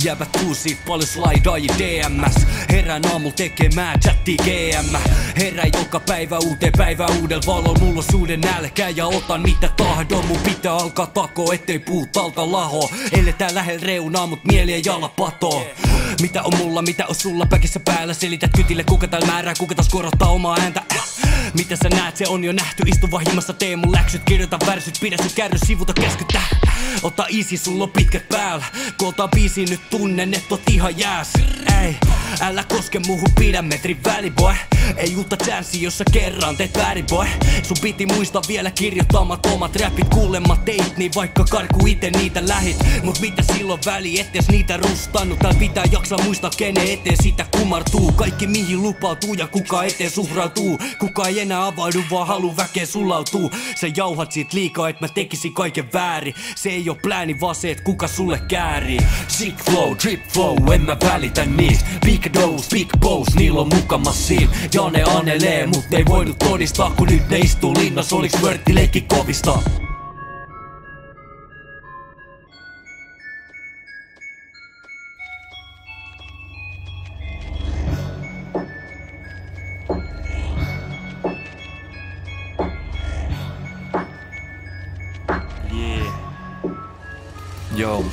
Jäbät kuusit paljon slaidaajia DMS. Herään aamulla tekemään chatti GM. Herään joka päivä uuteen päivään uudel valolla. Mulla on suuden nälkää ja otan mitä tahdon. Mun pitää alkaa takoa ettei puut alta laho. Eletään lähellä reunaa mut mieli ei ala patoo. Mitä on mulla, mitä on sulla päkissä päällä? Selität kytille kuka täällä määrää, kuka taas korottaa omaa ääntä. Mitä sä näet, se on jo nähty. Istu vaan himmassa, tee mun läksyt, kirjoita värsyt, pidä sun kärry, sivuta käskytä. Ota easy, sulla on pitkät päällä. Kun otan biisiin nyt tunnen, et oot ihan jääs. Ei, älä koske muuhun, pidä metrin väli boy. Ei uutta chanssia, jos sä kerran teet väärin boy. Sun piti muistaa vielä kirjoittamat omat räpit. Kuulemma teit niin vaikka karku ite niitä lähit. Mut mitä silloin väli, ettes niitä rustannut. Täällä pitää jaksaa muistaa kenen eteen sitä kumartuu. Kaikki mihin lupautuu ja kuka eteen suhrautuu. Kuka ei enää avaudu vaan halu väkeen sulautuu. Sä jauhat siitä liikaa et mä tekisin kaiken väärin. Se ei oo plääni vaan se et kuka sulle käärii. Sick flow, drip flow, en mä välitä niistä. Big dose, big boss, niillä on mukamas siin. Ja ne anelee, mut ei voinut todistaa. Kun nyt ne istuu linnas, oliks vörtti leikki kovista? Joo.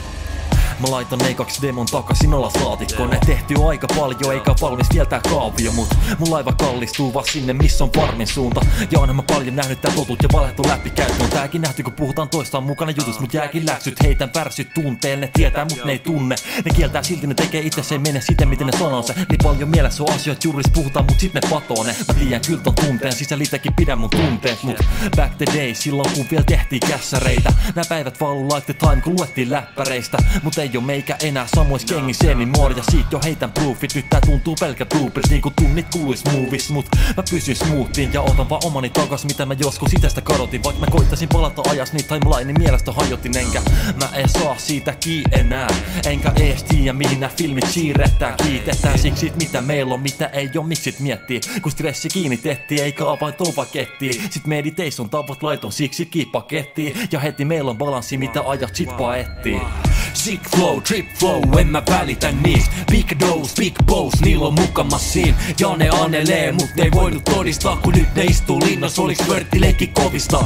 Mä laitan ne 2 demon takaisin alas laatikkoon. Ne tehty aika paljon eikä valmis vielä tää kaavio. Mut mun laiva kallistuu vaan sinne missä on farmin suunta. Ja onhan mä paljon nähnyt tää totut ja valehtu läpi käyttöön. Tääkin nähty kun puhutaan toistaan mukana jutus. Mut jääkin läksyt, heitän värsyt tunteen. Ne tietää mut ne ei tunne. Ne kieltää silti ne tekee itse, se ei mene siten miten ne sanoo se. Niin paljon mielessä on asioita juuris puhutaan mut sit ne patoo ne. Mä tiedän kyllä ton tunteen, sisällä itekin pidän mun tunteet. Mut back the day silloin kun vielä tehtiin kässäreitä. Nää päivät valuu like the time kun luettiin läppäreistä. Mut ei oo meikä enää samois kengissä niin nuori ja siitä jo heitän proofit. Nyt tää tuntuu pelkä bloopers niinku tunnit kuluis movies. Mut mä pysyn smoothin ja otan vaan omani takas mitä mä joskus itestä kadotin. Vaikka mä koittaisin palata ajas niin timelinein mielestä hajotin. Enkä mä en saa siitä enää. Enkä ees tiiä mihin nää filmit siirretään. Kiitetään siksi mitä meillä on mitä ei oo miksit miettii. Kun stressi kiinnitettiin eikä avain pakettiin. Sit meditation tavat laiton siksi pakettiin. Ja heti meillä on balanssi mitä ajat sit paettiin. Sick flow, drip flow, en mä välitä niistä. Big dose, big boss, niillä on mukamas siin. Ja ne anelee, mut ei voinut todistaa. Kun nyt ne istuu linnas, oliks vörtti leikki kovista?